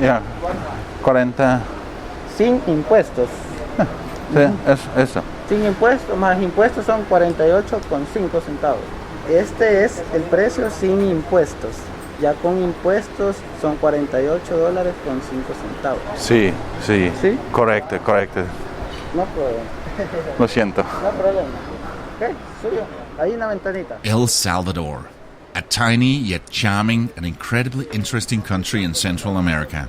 Yeah, 40. Sin impuestos. Sí, eso. Sin impuestos, más impuestos son 48,5 centavos. Este es el precio sin impuestos. Ya con impuestos son $48.05. Sí. ¿Sí? Correcto. No problema. Lo siento. No problema. Ok, suyo. Ahí una ventanita. El Salvador, a tiny yet charming and incredibly interesting country in Central America.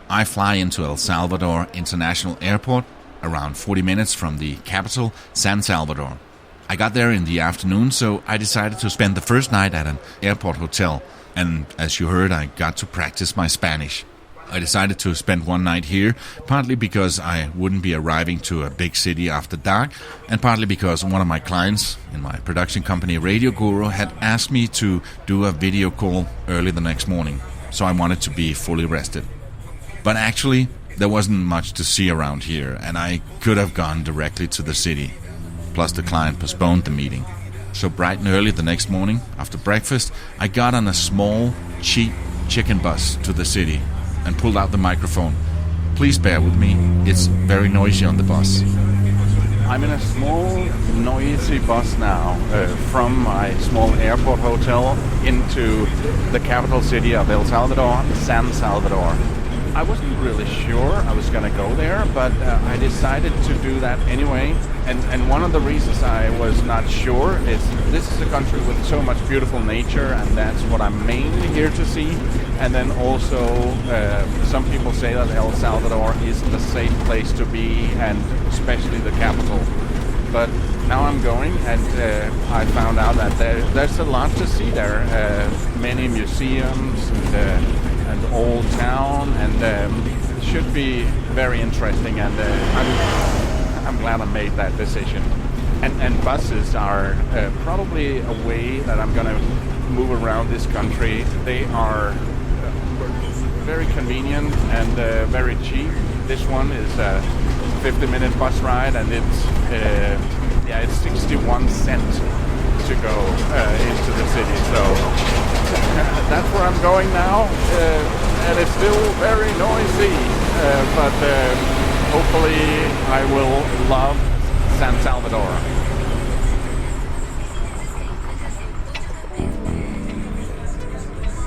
I fly into El Salvador International Airport around 40 minutes from the capital, San Salvador. I got there in the afternoon, so I decided to spend the first night at an airport hotel. And as you heard, I got to practice my Spanish. I decided to spend one night here, partly because I wouldn't be arriving to a big city after dark, and partly because one of my clients in my production company, Radio Guru, had asked me to do a video call early the next morning, so I wanted to be fully rested. But actually, there wasn't much to see around here, and I could have gone directly to the city. Plus, the client postponed the meeting. So bright and early the next morning, after breakfast, I got on a small, cheap chicken bus to the city and pulled out the microphone. Please bear with me, it's very noisy on the bus. I'm in a small, noisy bus now from my small airport hotel into the capital city of El Salvador, San Salvador. I wasn't really sure I was going to go there, but I decided to do that anyway. And one of the reasons I was not sure is this is a country with so much beautiful nature, and that's what I'm mainly here to see. And then also, some people say that El Salvador isn't a safe place to be, and especially the capital. But now I'm going, and I found out that there's a lot to see there. Many museums and old town, and it should be very interesting. And I'm glad I made that decision. And buses are probably a way that I'm going to move around this country. They are very convenient and very cheap. This one is a 50-minute bus ride, and it's 61 cents to go into the city. So that's where I'm going now, and it's still very noisy, but hopefully I will love San Salvador.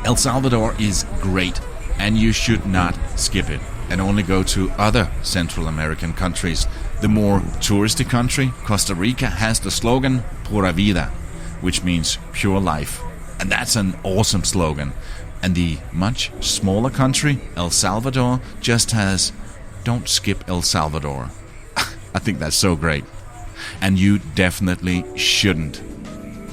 El Salvador is great, and you should not skip it and only go to other Central American countries. The more touristy country, Costa Rica, has the slogan Pura Vida, which means pure life. And that's an awesome slogan. And the much smaller country, El Salvador, just has Don't Skip El Salvador. I think that's so great. And you definitely shouldn't.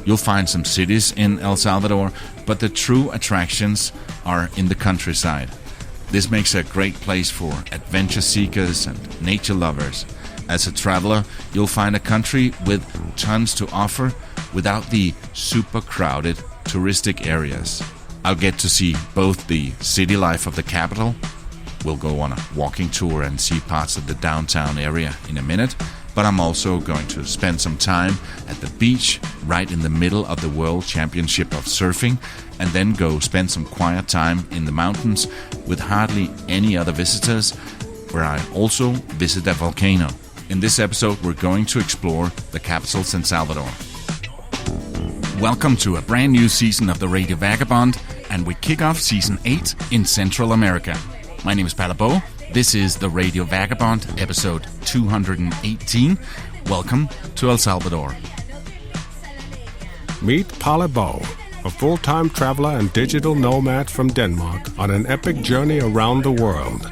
You'll find some cities in El Salvador, but the true attractions are in the countryside. This makes a great place for adventure seekers and nature lovers. As a traveler, you'll find a country with tons to offer without the super crowded touristic areas. I'll get to see both the city life of the capital. We'll go on a walking tour and see parts of the downtown area in a minute. But I'm also going to spend some time at the beach right in the middle of the World Championship of Surfing, and then go spend some quiet time in the mountains with hardly any other visitors, where I also visit a volcano. In this episode, we're going to explore the capital, San Salvador. Welcome to a brand new season of the Radio Vagabond, and we kick off Season 8 in Central America. My name is Palabo. This is the Radio Vagabond, episode 218. Welcome to El Salvador. Meet Palabo, a full-time traveler and digital nomad from Denmark on an epic journey around the world.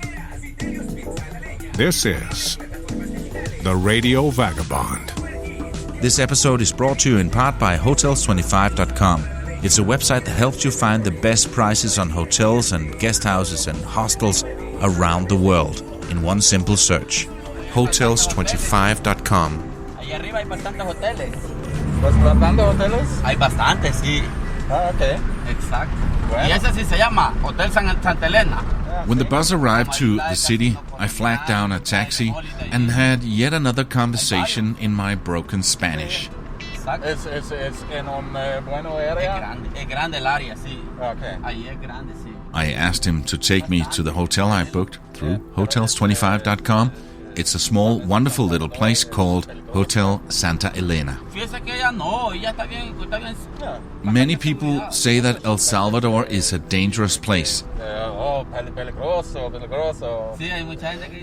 This is the Radio Vagabond. This episode is brought to you in part by Hotels25.com. It's a website that helps you find the best prices on hotels and guest houses and hostels around the world in one simple search. Hotels25.com. Allá arriba hay bastantes hoteles. ¿Bastantes hoteles? Hay bastantes, sí. Ah, ok. Exacto. Bueno. Y ese sí se llama Hotel Santa Elena. When the bus arrived to the city, I flagged down a taxi and had yet another conversation in my broken Spanish. Es en un bueno área. Es grande el área, sí. Okay. Ahí es grande, sí. I asked him to take me to the hotel I booked through hotels25.com. It's a small, wonderful little place called Hotel Santa Elena. Many people say that El Salvador is a dangerous place.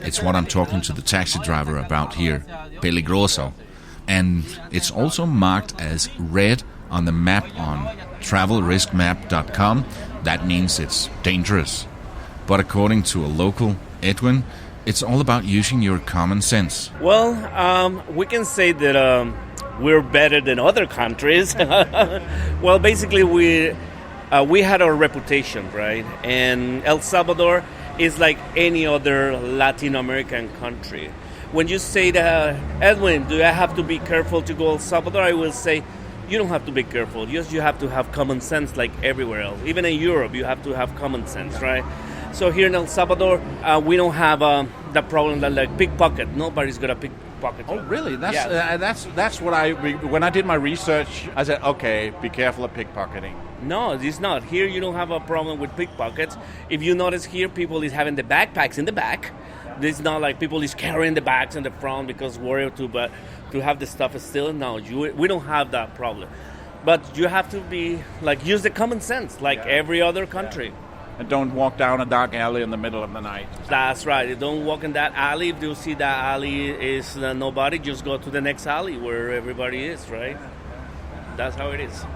It's what I'm talking to the taxi driver about here, peligroso. And it's also marked as red on the map on travelriskmap.com. That means it's dangerous. But according to a local, Edwin, it's all about using your common sense. Well, we can say that we're better than other countries. Well, basically, we had our reputation, right? And El Salvador is like any other Latin American country. When you say that, Edwin, do I have to be careful to go El Salvador? I will say, you don't have to be careful. You have to have common sense like everywhere else. Even in Europe, you have to have common sense, right? So here in El Salvador, we don't have the problem that like pickpocket. Nobody's gonna pickpocket. Oh, really? That's what when I did my research, I said, okay, be careful of pickpocketing. No, it's not. Here you don't have a problem with pickpockets. If you notice here, people is having the backpacks in the back. It's not like people is carrying the bags in the front because worried to have the stuff still. No, we don't have that problem. But you have to be like use the common sense like every other country. Yeah. And don't walk down a dark alley in the middle of the night. That's right. You don't walk in that alley. If you see that alley is nobody, just go to the next alley where everybody is, right? That's how it is.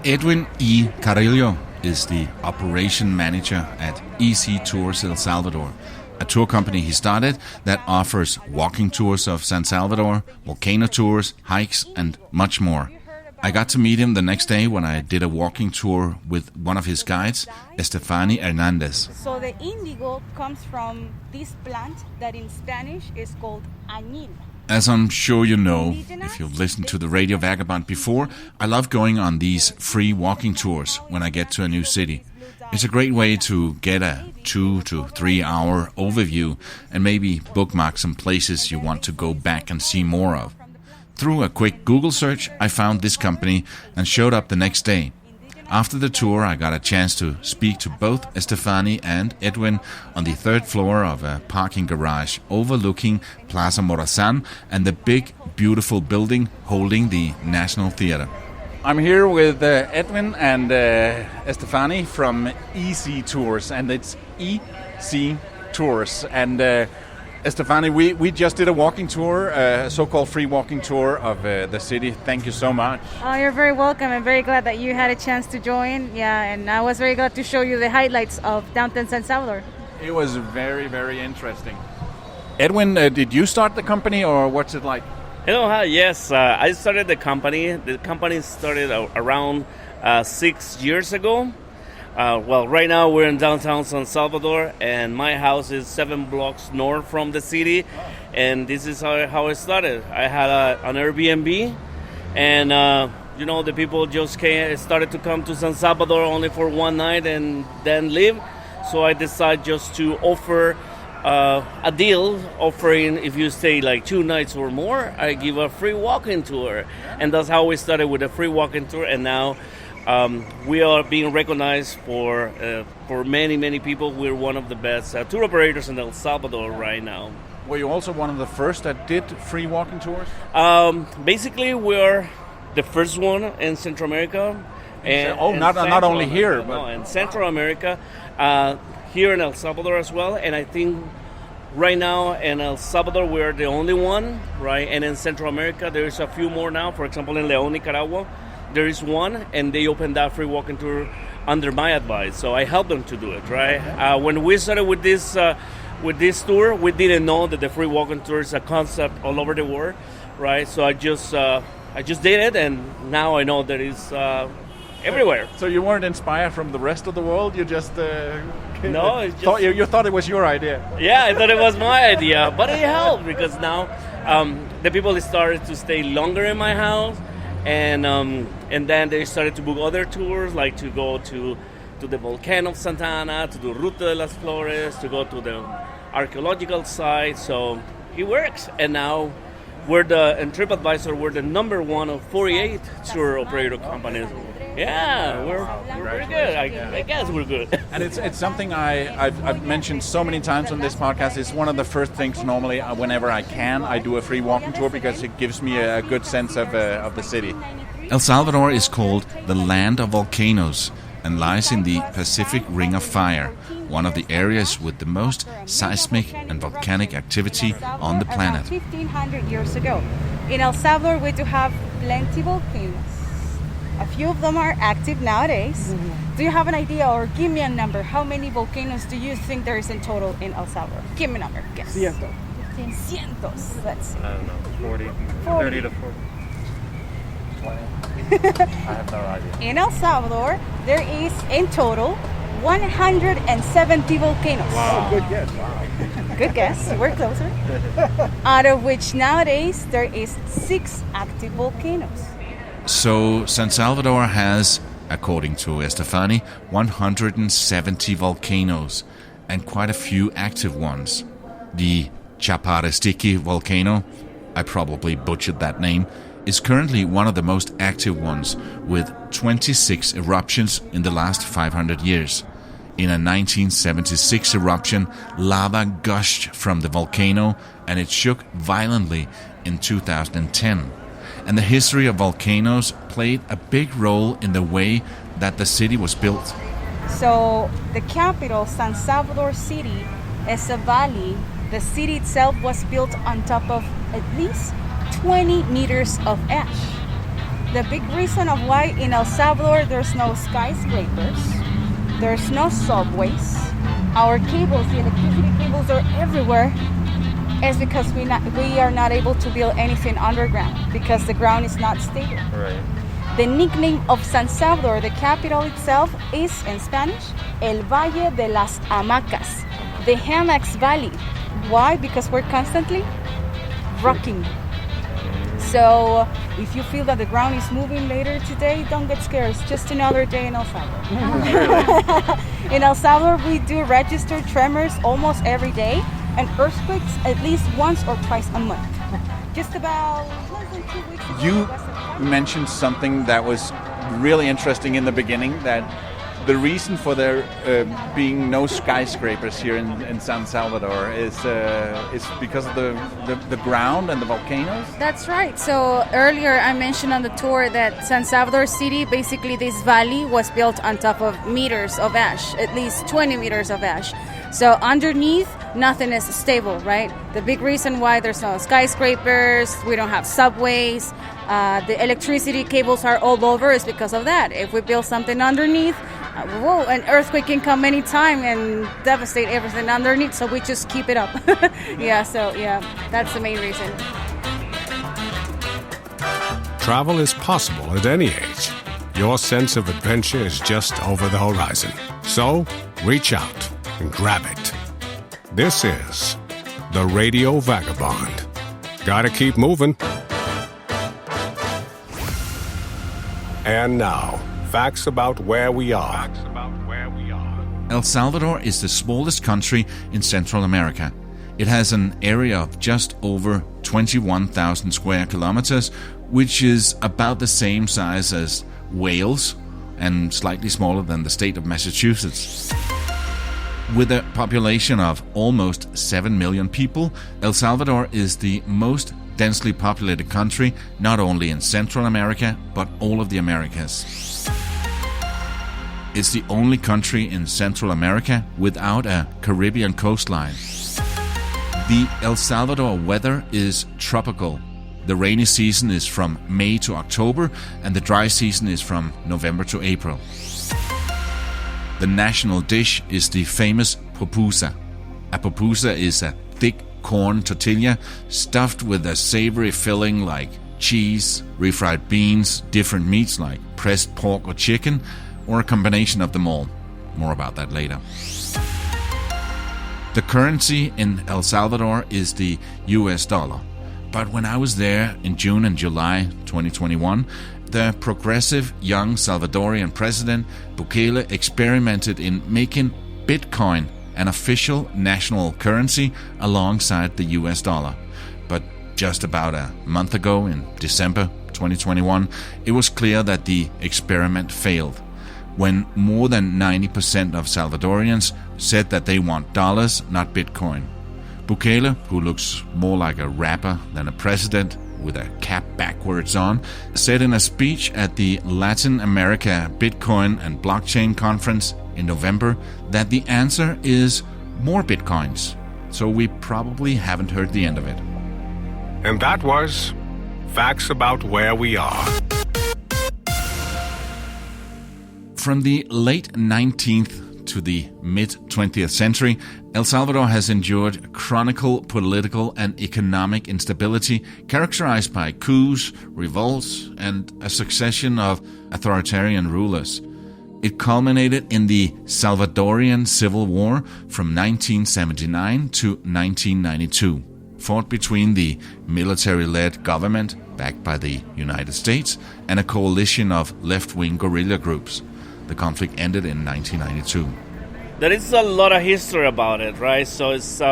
Edwin E. Carrillo is the operation manager at EC Tours El Salvador, a tour company he started that offers walking tours of San Salvador, volcano tours, hikes, and much more. I got to meet him the next day when I did a walking tour with one of his guides, Estefany Hernandez. So the indigo comes from this plant that in Spanish is called añil. As I'm sure you know, if you've listened to the Radio Vagabond before, I love going on these free walking tours when I get to a new city. It's a great way to get a 2 to 3 hour overview and maybe bookmark some places you want to go back and see more of. Through a quick Google search, I found this company and showed up the next day. After the tour, I got a chance to speak to both Estefany and Edwin on the third floor of a parking garage overlooking Plaza Morazan and the big, beautiful building holding the National Theater. I'm here with Edwin and Estefany from EC Tours, and it's EC Tours. And Estefany, we just did a walking tour, a so-called free walking tour of the city. Thank you so much. Oh, you're very welcome. I'm very glad that you had a chance to join. Yeah, and I was very glad to show you the highlights of downtown San Salvador. It was very, very interesting. Edwin, did you start the company, or what's it like? Yes, I started the company. The company started around 6 years ago. Well, right now we're in downtown San Salvador, and my house is 7 blocks north from the city, and this is how it started. I had an Airbnb, and the people just started to come to San Salvador only for one night and then leave. So I decided just to offer a deal offering if you stay like 2 nights or more, I give a free walking tour, and that's how we started with a free walking tour, and now. We are being recognized for many people. We're one of the best tour operators in El Salvador right now. Were you also one of the first that did free walking tours? Basically, we're the first one in Central America. Not only here, but in Central America, here in El Salvador as well. And I think right now in El Salvador we're the only one, right? And in Central America there's a few more now. For example, in León, Nicaragua. There is one, and they opened that free walking tour under my advice. So I helped them to do it, right? When we started with this tour, we didn't know that the free walking tour is a concept all over the world, right? So I just did it, and now I know that it's everywhere. So you weren't inspired from the rest of the world? You just no, it's just, you thought it was your idea. Yeah, I thought it was my idea, but it helped because now the people started to stay longer in my house. And then they started to book other tours, like to go to the volcano of Santana, to do Ruta de las Flores, to go to the archaeological site. So it works. And now we're in TripAdvisor, we're the number 1 of 48 tour operator companies Yeah, we're good. I guess we're good. And it's something I've mentioned so many times on this podcast. It's one of the first things normally whenever I can, I do a free walking tour because it gives me a good sense of the city. El Salvador is called the Land of Volcanoes and lies in the Pacific Ring of Fire, one of the areas with the most seismic and volcanic activity on the planet. 1,500 years ago. In El Salvador, we do have plenty volcanoes. A few of them are active nowadays. Do you have an idea or give me a number? How many volcanoes do you think there is in total in El Salvador? Give me a number. Guess. Cientos. Let's see. I don't know, 40. 30 to 40. I have no idea. In El Salvador, there is in total 170 volcanoes. Wow. Good guess. Wow. Good guess. We're closer. Out of which nowadays there is 6 active volcanoes. So San Salvador has, according to Estefani, 170 volcanoes and quite a few active ones. The Chaparistiki volcano, I probably butchered that name, is currently one of the most active ones, with 26 eruptions in the last 500 years. In a 1976 eruption, lava gushed from the volcano and it shook violently in 2010. And the history of volcanoes played a big role in the way that the city was built. So the capital, San Salvador City, is a valley. The city itself was built on top of at least 20 meters of ash. The big reason of why in El Salvador there's no skyscrapers, there's no subways, our cables, the electricity cables are everywhere, is because we are not able to build anything underground because the ground is not stable. Right. The nickname of San Salvador, the capital itself, is in Spanish, El Valle de las Hamacas, the Hammocks Valley. Why? Because we're constantly rocking. So if you feel that the ground is moving later today, don't get scared. It's just another day in El Salvador. In El Salvador, we do register tremors almost every day and earthquakes at least once or twice a month. Just about less than 2 weeks ago. You mentioned something that was really interesting in the beginning, that the reason for there being no skyscrapers here in San Salvador is because of the ground and the volcanoes? That's right. So earlier I mentioned on the tour that San Salvador City, basically this valley was built on top of meters of ash, at least 20 meters of ash. So underneath, nothing is stable, right? The big reason why there's no skyscrapers, we don't have subways, the electricity cables are all over is because of that. If we build something underneath, an earthquake can come anytime and devastate everything underneath, so we just keep it up. That's the main reason. Travel is possible at any age. Your sense of adventure is just over the horizon. So, reach out and grab it. This is the Radio Vagabond. Gotta keep moving. And now, facts about where we are. El Salvador is the smallest country in Central America. It has an area of just over 21,000 square kilometers, which is about the same size as Wales and slightly smaller than the state of Massachusetts. With a population of almost 7 million people, El Salvador is the most densely populated country, not only in Central America, but all of the Americas. It's the only country in Central America without a Caribbean coastline. The El Salvador weather is tropical. The rainy season is from May to October, and the dry season is from November to April. The national dish is the famous pupusa. A pupusa is a thick corn tortilla stuffed with a savory filling like cheese, refried beans, different meats like pressed pork or chicken, or a combination of them all. More about that later. The currency in El Salvador is the US dollar. But when I was there in June and July 2021, the progressive young Salvadorian president Bukele experimented in making Bitcoin an official national currency alongside the US dollar. But just about a month ago, in December 2021, it was clear that the experiment failed. When more than 90% of Salvadorians said that they want dollars, not Bitcoin. Bukele, who looks more like a rapper than a president with a cap backwards on, said in a speech at the Latin America Bitcoin and Blockchain Conference in November that the answer is more Bitcoins. So we probably haven't heard the end of it. And that was Facts About Where We Are. From the late 19th to the mid-20th century, El Salvador has endured chronic political and economic instability characterized by coups, revolts, and a succession of authoritarian rulers. It culminated in the Salvadorian Civil War from 1979 to 1992, fought between the military-led government, backed by the United States, and a coalition of left-wing guerrilla groups. The conflict ended in 1992. There is a lot of history about it, right? So it's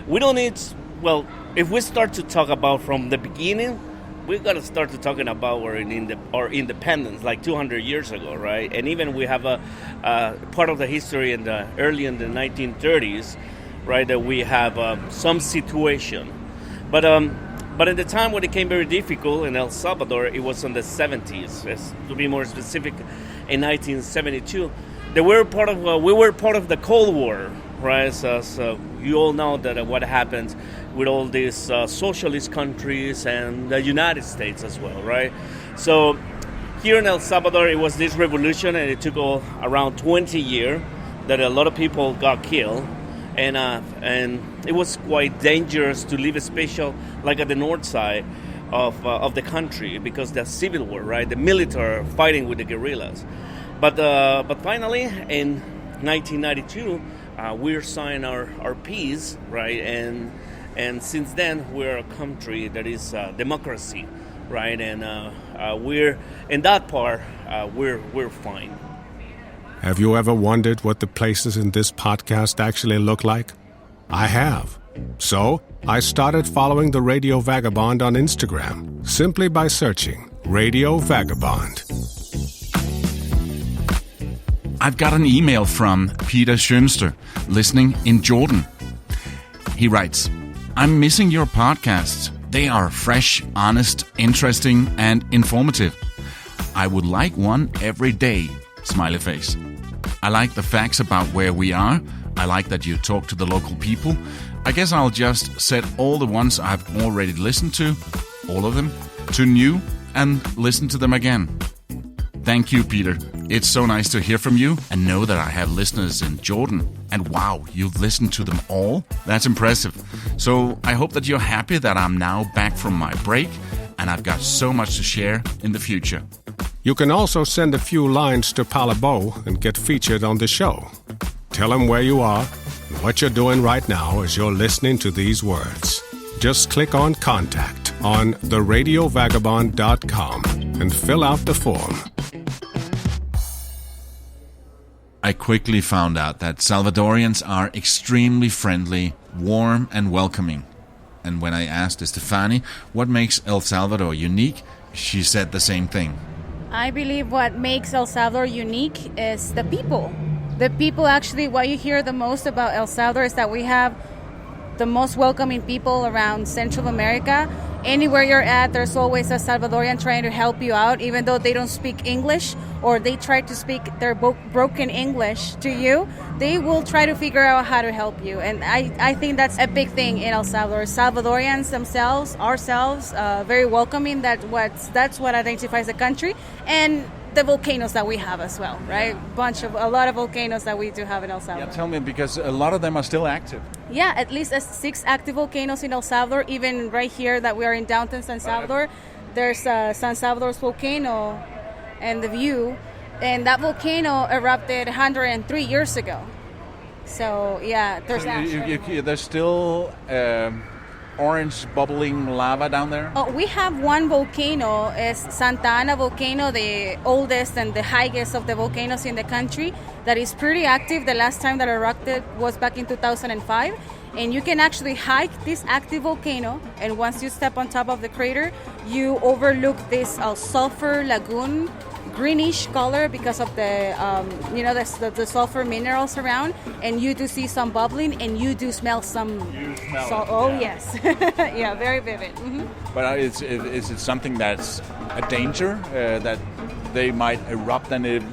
we don't need. Well, if we start to talk about from the beginning, we got to start to talking about our independence, like 200 years ago, right? And even we have a part of the history early in the 1930s, right? That we have some situation, but in the time when it became very difficult in El Salvador, it was in the 70s, to be more specific. In 1972, we were part of the Cold War, right? So you all know that what happened with all these socialist countries and the United States as well, right? So here in El Salvador, it was this revolution, and it took around 20 years that a lot of people got killed, and it was quite dangerous to live, especially like at the north side of the country, because the civil war, right? The military fighting with the guerrillas. But finally, in 1992, we signed our peace, right? And since then, we're a country that is democracy, right? And we're in that part, we're fine. Have you ever wondered what the places in this podcast actually look like? I have. So, I started following the Radio Vagabond on Instagram, simply by searching Radio Vagabond. I've got an email from Peter Schönster, listening in Jordan. He writes, I'm missing your podcasts. They are fresh, honest, interesting, and informative. I would like one every day, smiley face. I like the facts about where we are. I like that you talk to the local people. I guess I'll just set all the ones I've already listened to, all of them, to new and listen to them again. Thank you, Peter. It's so nice to hear from you and know that I have listeners in Jordan. And wow, you've listened to them all? That's impressive. So I hope that you're happy that I'm now back from my break and I've got so much to share in the future. You can also send a few lines to Palabo and get featured on the show. Tell him where you are and what you're doing right now as you're listening to these words. Just click on Contact on theradiovagabond.com and fill out the form. I quickly found out that Salvadorians are extremely friendly, warm, and welcoming. And when I asked Estefany what makes El Salvador unique, she said the same thing. I believe what makes El Salvador unique is the people. The people, actually, what you hear the most about El Salvador is that we have the most welcoming people around Central America. Anywhere you're at, there's always a Salvadorian trying to help you out, even though they don't speak English or they try to speak their broken English to you. They will try to figure out how to help you. And I think that's a big thing in El Salvador. Salvadorians themselves, ourselves, very welcoming. That's what identifies the country. And the volcanoes that we have as well, right? A lot of volcanoes that we do have in El Salvador. Yeah, tell me, because a lot of them are still active. Yeah, at least 6 active volcanoes in El Salvador. Even right here that we are in downtown San Salvador, there's San Salvador's volcano and the view. And that volcano erupted 103 years ago. So, yeah, there's there's still orange bubbling lava down there? Oh, we have one volcano, is Santana Volcano, the oldest and the highest of the volcanoes in the country, that is pretty active. The last time that erupted was back in 2005. And you can actually hike this active volcano, and once you step on top of the crater, you overlook this sulfur lagoon, greenish color because of the the sulfur minerals around, and you do see some bubbling, and you do smell some. You smell So, it, oh yeah. yes, yeah, very vivid. But is it something that's a danger that they might erupt and it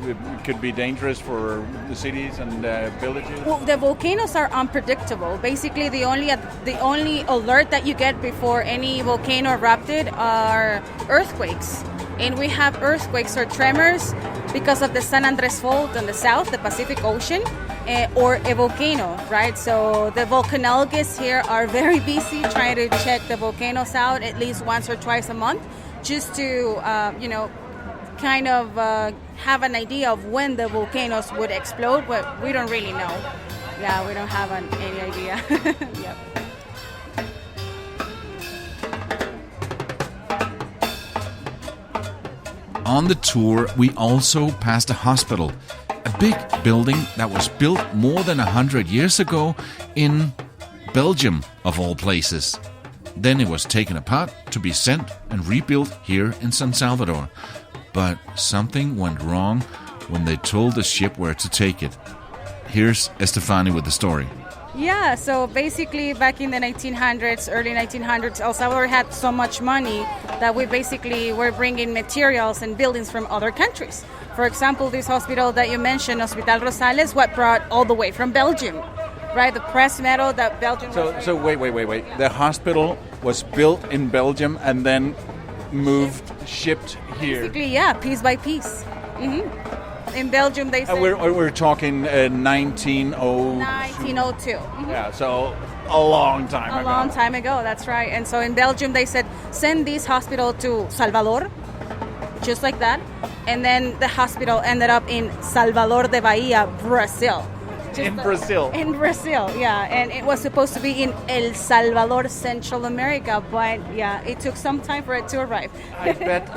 could be dangerous for the cities and villages? Well, the volcanoes are unpredictable. Basically, the only alert that you get before any volcano erupted are earthquakes. And we have earthquakes or tremors because of the San Andres Fault in the south, the Pacific Ocean, or a volcano, right? So the volcanologists here are very busy trying to check the volcanoes out at least once or twice a month, just to, kind of have an idea of when the volcanoes would explode, but we don't really know. Yeah, we don't have any idea. Yep. On the tour, we also passed a hospital, a big building that was built more than 100 years ago in Belgium, of all places. Then it was taken apart to be sent and rebuilt here in San Salvador. But something went wrong when they told the ship where to take it. Here's Estefany with the story. Yeah, so basically back in the 1900s, early 1900s, El Salvador had so much money that we basically were bringing materials and buildings from other countries. For example, this hospital that you mentioned, Hospital Rosales, what brought all the way from Belgium, right? The pressed metal that Belgium was... So wait. The hospital was built in Belgium and then shipped here. Basically, yeah, piece by piece. In Belgium, they said... We're talking 1902. 1902. Yeah, so a long time ago. A long time ago, that's right. And so in Belgium, they said, send this hospital to Salvador, just like that. And then the hospital ended up in Salvador de Bahia, Brazil. In Brazil. In Brazil, yeah. And it was supposed to be in El Salvador, Central America, but yeah, it took some time for it to arrive. I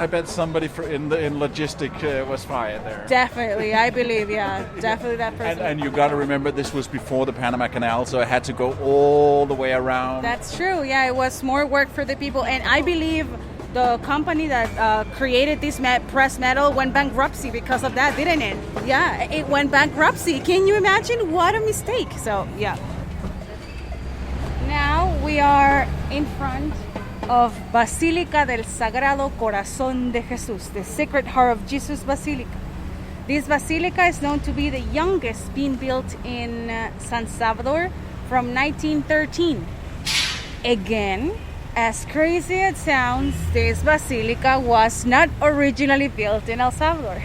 bet somebody in logistic was fired there. Definitely, I believe, yeah. Definitely that person. And you got to remember, this was before the Panama Canal, so it had to go all the way around. That's true, yeah. It was more work for the people. And I believe the company that created this pressed metal went bankruptcy because of that, didn't it? Yeah, it went bankruptcy. Can you imagine? What a mistake. So, yeah. Now we are in front of Basílica del Sagrado Corazón de Jesús, the Sacred Heart of Jesus Basilica. This basilica is known to be the youngest being built in San Salvador from 1913. Again, as crazy as it sounds, this basilica was not originally built in El Salvador.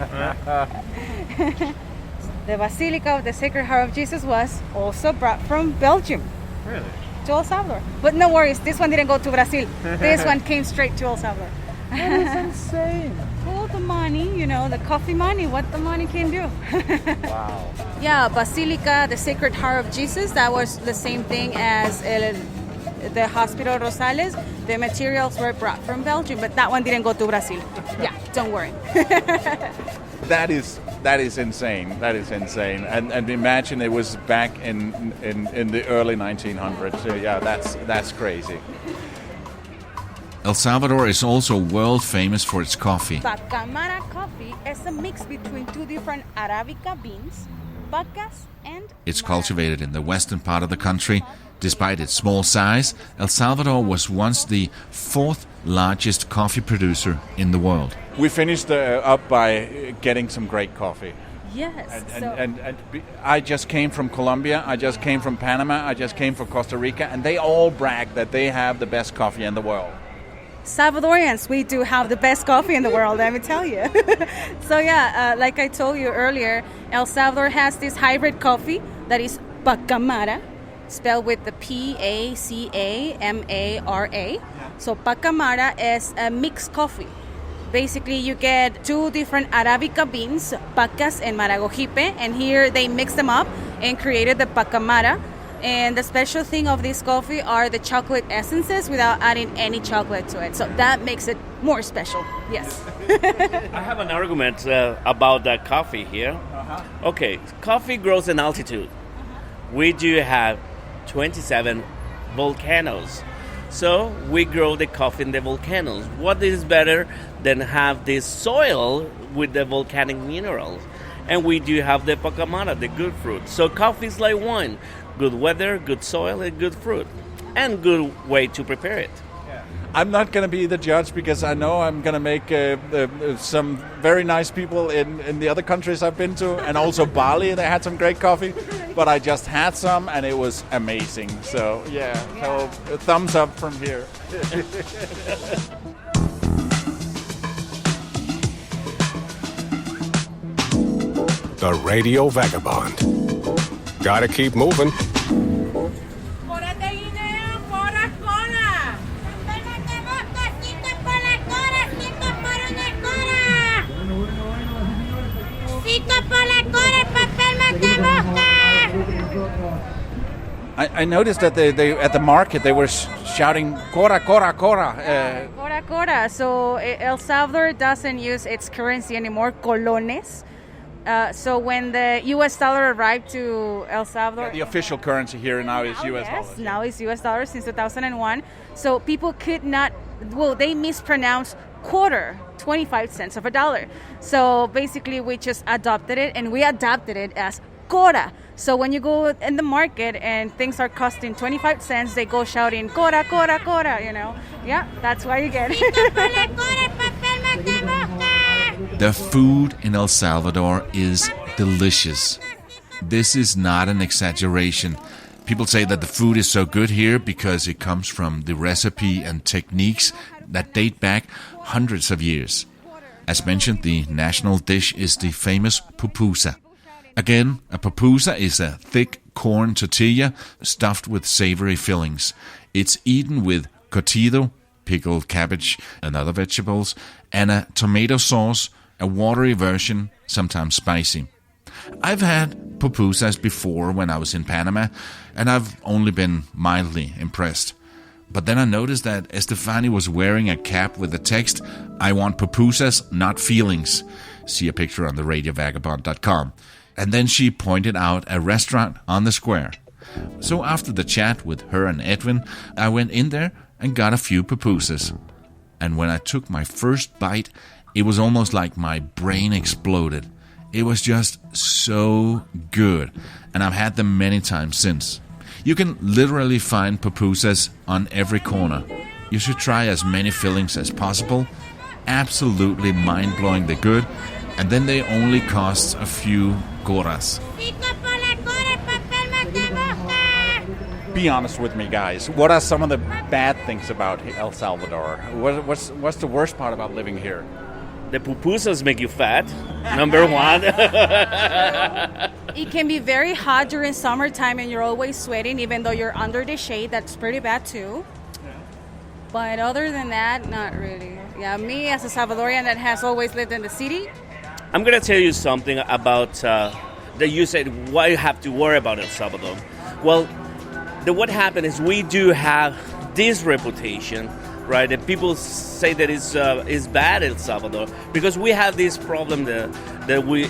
The Basilica of the Sacred Heart of Jesus was also brought from Belgium. Really? To El Salvador. But no worries, this one didn't go to Brazil. This one came straight to El Salvador. That is insane. Well, the money, the coffee money, what the money can do. Wow. Yeah, Basilica, the Sacred Heart of Jesus, that was the same thing as the Hospital Rosales. The materials were brought from Belgium, but that one didn't go to Brazil. Yeah, don't worry. That is insane. That is insane. And imagine it was back in the early 1900s. So yeah, that's crazy. El Salvador is also world famous for its coffee. Pacamara coffee is a mix between two different Arabica beans, pacas and... It's cultivated in the western part of the country. Despite its small size, El Salvador was once the fourth largest coffee producer in the world. We finished up by getting some great coffee. Yes. And I just came from Colombia, I just came from Panama, I just came from Costa Rica, and they all brag that they have the best coffee in the world. Salvadorians, we do have the best coffee in the world, let me tell you. So yeah, like I told you earlier, El Salvador has this hybrid coffee that is Pacamara, spelled with the Pacamara. So Pacamara is a mixed coffee. Basically, you get two different Arabica beans, pacas and maragogipe, and here they mix them up and created the Pacamara. And the special thing of this coffee are the chocolate essences without adding any chocolate to it. So that makes it more special. Yes. I have an argument about that coffee here. Okay, coffee grows in altitude. We do have 27 volcanoes. So we grow the coffee in the volcanoes. What is better than have this soil with the volcanic minerals? And we do have the pacamara, the good fruit. So coffee is like wine. Good weather, good soil, and good fruit. And good way to prepare it. I'm not going to be the judge because I know I'm going to make some very nice people in the other countries I've been to, and also Bali, they had some great coffee, but I just had some and it was amazing. So so thumbs up from here. The Radio Vagabond. Gotta keep moving. I noticed that they at the market they were shouting "Cora, Cora, Cora." Cora, Cora. So El Salvador doesn't use its currency anymore, colones. So when the U.S. dollar arrived to El Salvador... The official currency here now is U.S. dollars. Now it's U.S. dollars since 2001. So people could not... Well, they mispronounced quarter, 25 cents of a dollar. So basically we just adopted it, and we adopted it as Cora. So when you go in the market and things are costing 25 cents, they go shouting, Cora, Cora, Cora, you know. Yeah, that's why you get it. The food in El Salvador is delicious. This is not an exaggeration. People say that the food is so good here because it comes from the recipe and techniques that date back hundreds of years. As mentioned, the national dish is the famous pupusa. Again, a pupusa is a thick corn tortilla stuffed with savory fillings. It's eaten with cocido, pickled cabbage and other vegetables, and a tomato sauce, a watery version, sometimes spicy. I've had pupusas before when I was in Panama, and I've only been mildly impressed. But then I noticed that Estefani was wearing a cap with the text, "I want pupusas, not feelings." See a picture on the radiovagabond.com. And then she pointed out a restaurant on the square. So after the chat with her and Edwin, I went in there and got a few pupusas. And when I took my first bite, it was almost like my brain exploded. It was just so good, and I've had them many times since. You can literally find pupusas on every corner. You should try as many fillings as possible. Absolutely mind-blowingly good, and then they only cost a few coras. Be honest with me, guys. What are some of the bad things about El Salvador? What's the worst part about living here? The pupusas make you fat, number one. It can be very hot during summertime and you're always sweating, even though you're under the shade. That's pretty bad too. But other than that, not really. Yeah, me as a Salvadorian that has always lived in the city. I'm going to tell you something about that you said, why you have to worry about El Salvador. Well, what happened is we do have this reputation, right? And people say that it's bad El Salvador because we have this problem that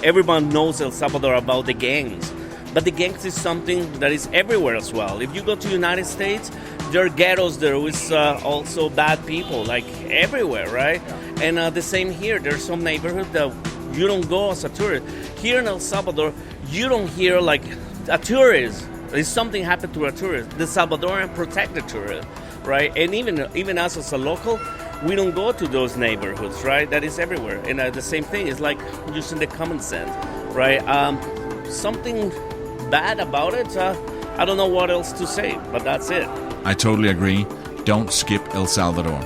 everyone knows El Salvador about the gangs. But the gangs is something that is everywhere as well. If you go to the United States, there are ghettos there with also bad people, like everywhere, right? And the same here. There's some neighborhood that you don't go as a tourist. Here in El Salvador, you don't hear like a tourist. If something happened to a tourist, the Salvadoran protect the tourist, right? And even us as a local, we don't go to those neighborhoods, right? That is everywhere. And the same thing is like using the common sense, right? Something bad about it, I don't know what else to say, but that's it. I totally agree. Don't skip El Salvador.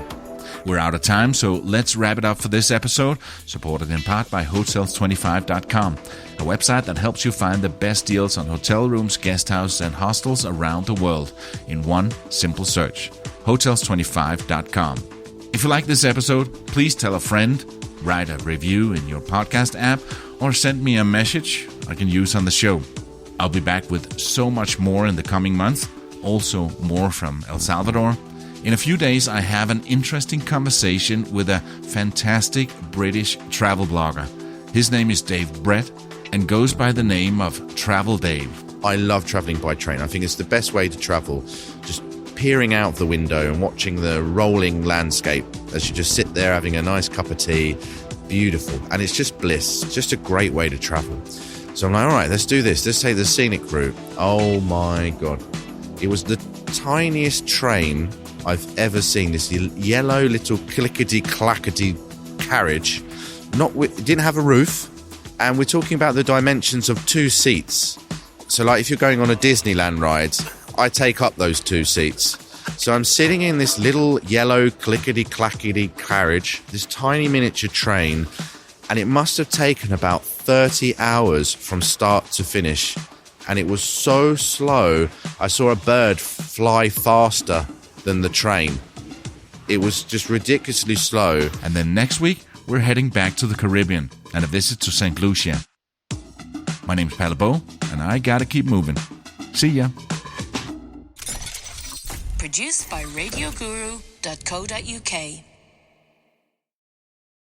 We're out of time, so let's wrap it up for this episode, supported in part by Hotels25.com, a website that helps you find the best deals on hotel rooms, guest houses, and hostels around the world in one simple search. Hotels25.com. If you like this episode, please tell a friend, write a review in your podcast app, or send me a message I can use on the show. I'll be back with so much more in the coming months, also more from El Salvador. In a few days, I have an interesting conversation with a fantastic British travel blogger. His name is Dave Brett and goes by the name of Travel Dave. I love travelling by train. I think it's the best way to travel. Just peering out the window and watching the rolling landscape as you just sit there having a nice cup of tea. Beautiful. And it's just bliss. It's just a great way to travel. So I'm like, all right, let's do this. Let's take the scenic route. Oh my God. It was the tiniest train I've ever seen. This yellow little clickety-clackety carriage. It didn't have a roof. And we're talking about the dimensions of 2 seats. So like if you're going on a Disneyland ride, I take up those 2 seats. So I'm sitting in this little yellow clickety-clackety carriage, this tiny miniature train, and it must have taken about 30 hours from start to finish. And it was so slow, I saw a bird fly faster than the train. It was just ridiculously slow. And then next week, we're heading back to the Caribbean and a visit to St. Lucia. My name's Palabo, and I gotta keep moving. See ya. Produced by RadioGuru.co.uk.